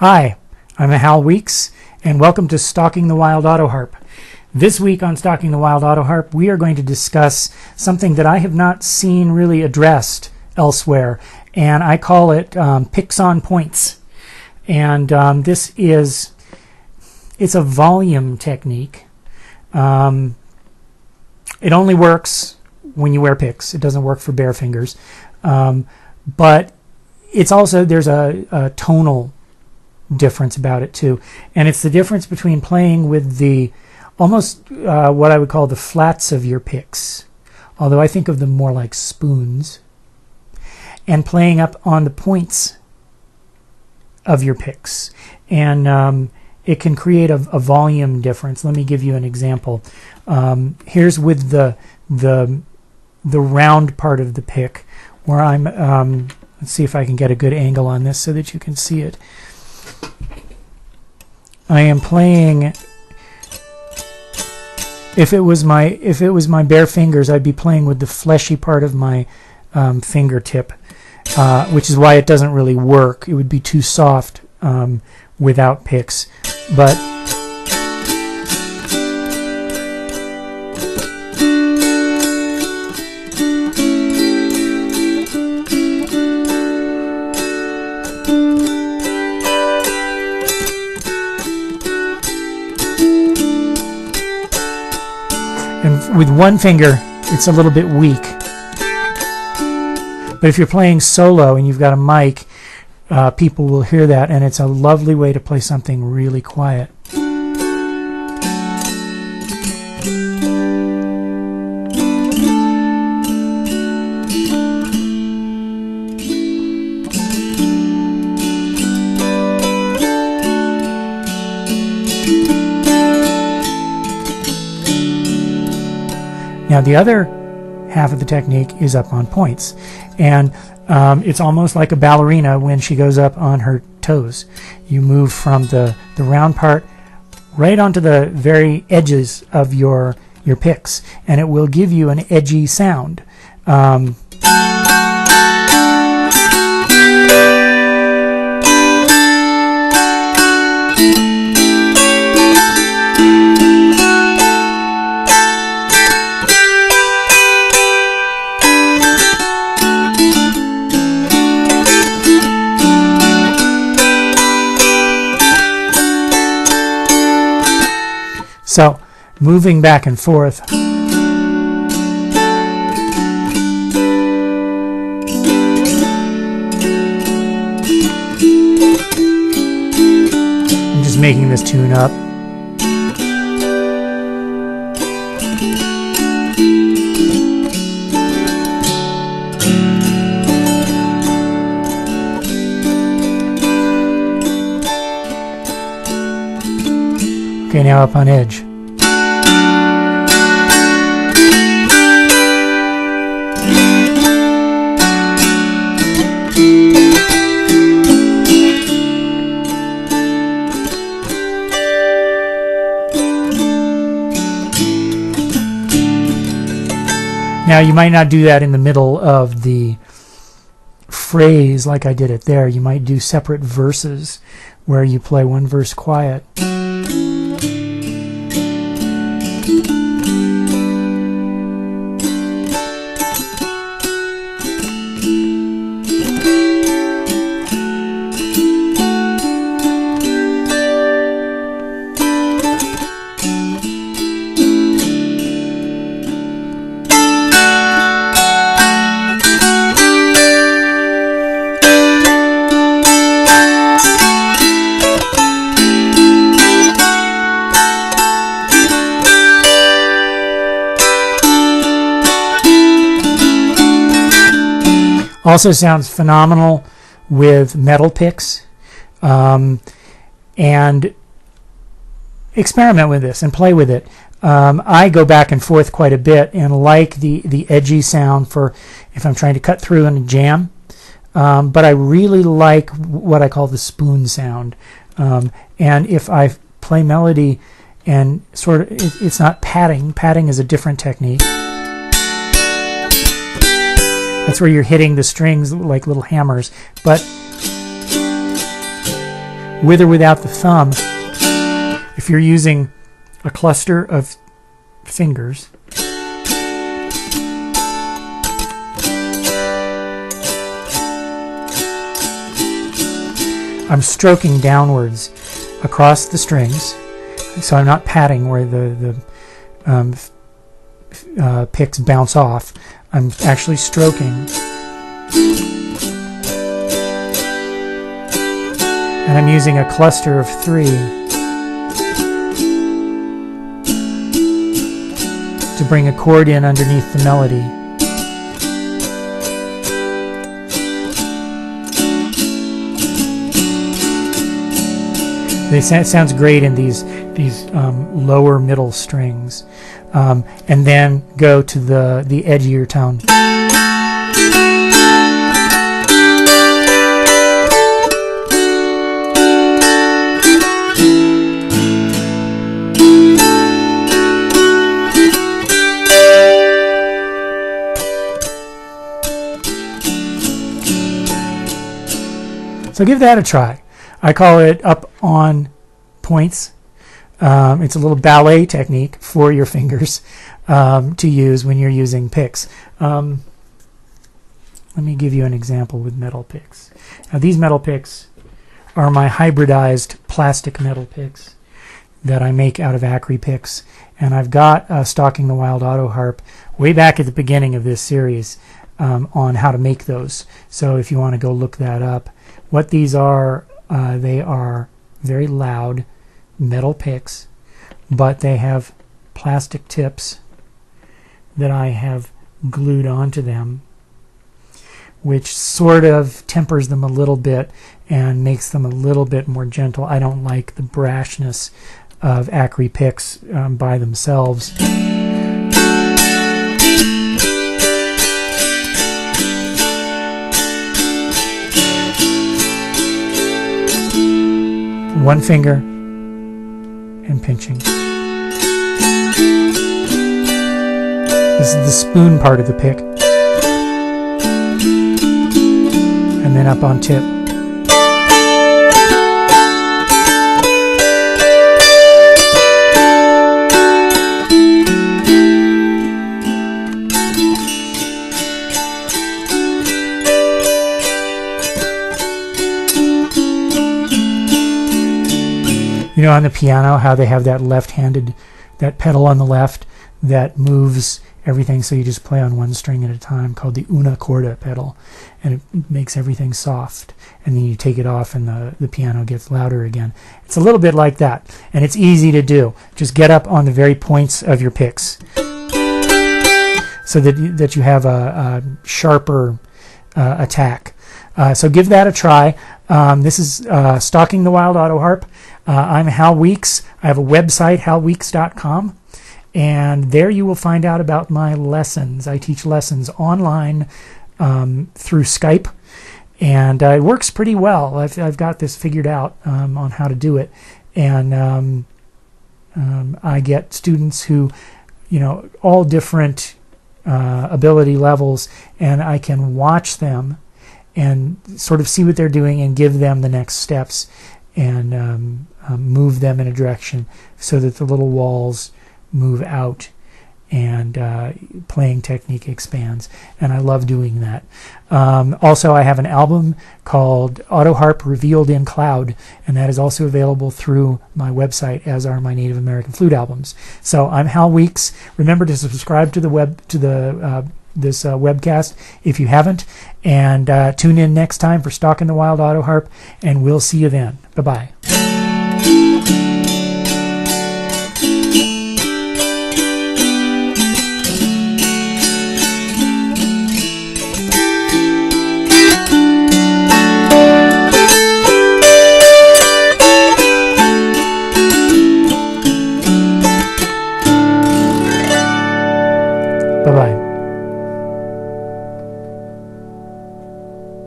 Hi, I'm Hal Weeks, and welcome to Stalking the Wild Autoharp. This week on Stalking the Wild Autoharp, we are going to discuss something that I have not seen really addressed elsewhere, and I call it picks on points. And it's a volume technique. It only works when you wear picks. It doesn't work for bare fingers. But it's also, there's a tonal difference about it too, and it's the difference between playing with the almost what I would call the flats of your picks, although I think of them more like spoons, and playing up on the points of your picks, and it can create a volume difference. Let me give you an example. Here's with the round part of the pick, where I'm let's see if I can get a good angle on this so that you can see it. I am playing, if it was my bare fingers, I'd be playing with the fleshy part of my fingertip, which is why it doesn't really work. It would be too soft without picks. But and with one finger, it's a little bit weak. But if you're playing solo and you've got a mic, people will hear that, and it's a lovely way to play something really quiet. Now the other half of the technique is up on points, and it's almost like a ballerina when she goes up on her toes. You move from the round part right onto the very edges of your picks, and it will give you an edgy sound. So, moving back and forth. I'm just making this tune up. Okay, now up on edge. Now you might not do that in the middle of the phrase like I did it there. You might do separate verses where you play one verse quiet. Also sounds phenomenal with metal picks, and experiment with this and play with it. I go back and forth quite a bit and like the edgy sound for if I'm trying to cut through in a jam, but I really like what I call the spoon sound, and if I play melody and sort of it's not padding. Padding is a different technique. That's where you're hitting the strings like little hammers. But with or without the thumb. If you're using a cluster of fingers, I'm stroking downwards across the strings, so I'm not patting where the picks bounce off. I'm actually stroking. And I'm using a cluster of 3 to bring a chord in underneath the melody. It sounds great in these lower middle strings, and then go to the edgier tone. So give that a try. I call it up on points. It's a little ballet technique for your fingers to use when you're using picks. Let me give you an example with metal picks. Now these metal picks are my hybridized plastic metal picks that I make out of Acry picks. And I've got Stalking the Wild Autoharp way back at the beginning of this series on how to make those. So if you want to go look that up. What these are, they are very loud metal picks, but they have plastic tips that I have glued onto them, which sort of tempers them a little bit and makes them a little bit more gentle. I don't like the brashness of Acry picks by themselves. One finger and pinching. This is the spoon part of the pick. And then up on tip. You know, on the piano, how they have that left-handed, that pedal on the left that moves everything, so you just play on one string at a time, called the una corda pedal, and it makes everything soft, and then you take it off and the piano gets louder again. It's a little bit like that, and it's easy to do. Just get up on the very points of your picks so that you have a sharper attack. So give that a try. This is Stalking the Wild Autoharp. I'm Hal Weeks. I have a website, halweeks.com, and there you will find out about my lessons. I teach lessons online through Skype, and it works pretty well. I've got this figured out on how to do it, and I get students who, you know, all different ability levels, and I can watch them and sort of see what they're doing and give them the next steps and move them in a direction so that the little walls move out and playing technique expands. And I love doing that. Also, I have an album called Autoharp Revealed in Cloud, and that is also available through my website, as are my Native American flute albums. So I'm Hal Weeks. Remember to subscribe to this webcast if you haven't, and tune in next time for Stalking the Wild Autoharp, and we'll see you then. Bye-bye.